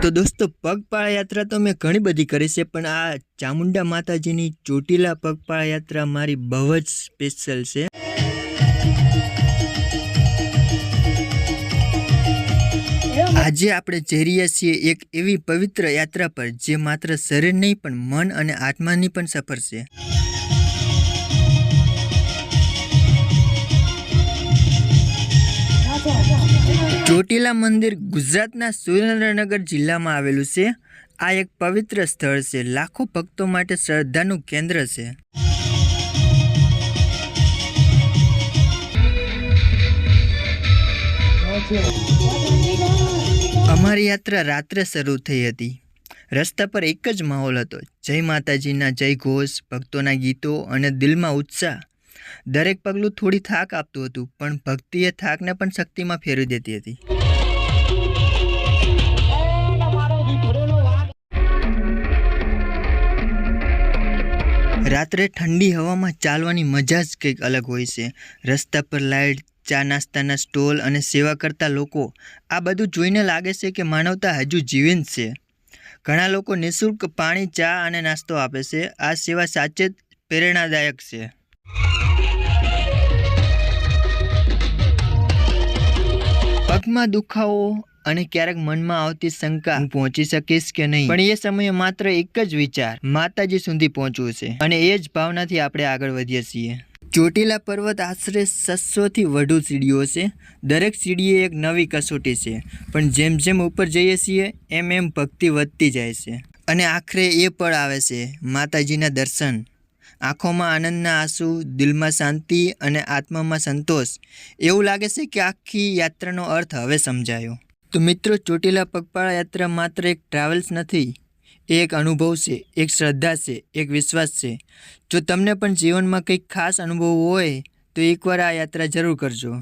તો દોસ્તો પગપાળા યાત્રા તો મેં ઘણી બધી કરી છે, પણ આ ચામુંડા માતાજીની ચોટીલા પગપાળા યાત્રા મારી બહુ જ સ્પેશિયલ છે। આજે આપણે જઈ રહ્યા છીએ એક એવી પવિત્ર યાત્રા પર જે માત્ર શરીર નહીં પણ મન અને આત્માની પણ સફર છે। ચોટીલા મંદિર ગુજરાતના સુરેન્દ્રનગર જિલ્લામાં આવેલું છે। આ એક પવિત્ર સ્થળ છે, લાખો ભક્તો માટે શ્રદ્ધાનું કેન્દ્ર છે। અમારી યાત્રા રાત્રે શરૂ થઈ હતી। રસ્તા પર એક જ માહોલ હતો, જય માતાજીના જય ઘોષ, ભક્તોના ગીતો અને દિલમાં ઉત્સાહ। દરેક પગલું થોડી થાક આપતું હતું, પણ ભક્તિએ થાકને પણ શક્તિમાં ફેરવી દેતી હતી। રાત્રે ઠંડી હવામાં ચાલવાની મજા જ કંઈક અલગ હોય છે। રસ્તા પર લાઇટ, ચા નાસ્તાના સ્ટોલ અને સેવા કરતા લોકો, આ બધું જોઈને લાગે છે કે માનવતા હજુ જીવંત છે। ઘણા લોકો નિઃશુલ્ક પાણી, ચા અને નાસ્તો આપે છે। આ સેવા સાચે જ પ્રેરણાદાયક છે। પગમાં દુખાવો અને ક્યારેક મનમાં આવતી શંકા, હું પહોંચી શકીશ કે નહીં, પણ એ સમયે માત્ર એક જ વિચાર, માતાજી સુધી પહોંચવું છે, અને એ જ ભાવનાથી આપણે આગળ વધીએ છીએ। ચોટીલા પર્વત આશરે 600થી વધુ સીડીઓ છે। દરેક સીડીએ એક નવી કસોટી છે, પણ જેમ જેમ ઉપર જઈએ છીએ એમ એમ ભક્તિ વધતી જાય છે, અને આખરે એ પળ આવે છે, માતાજીના દર્શન। આંખોમાં આનંદના આંસુ, દિલમાં શાંતિ અને આત્મામાં સંતોષ। એવું લાગે છે કે આખી યાત્રાનો અર્થ હવે સમજાયો। તો મિત્રો, ચોટીલા પગપાળા યાત્રા માત્ર એક ટ્રાવેલ્સ નથી, એ એક અનુભવ છે, એક શ્રદ્ધા છે, એક વિશ્વાસ છે। જો તમને પણ જીવનમાં કંઈક ખાસ અનુભવ હોય તો એકવાર આ યાત્રા જરૂર કરજો।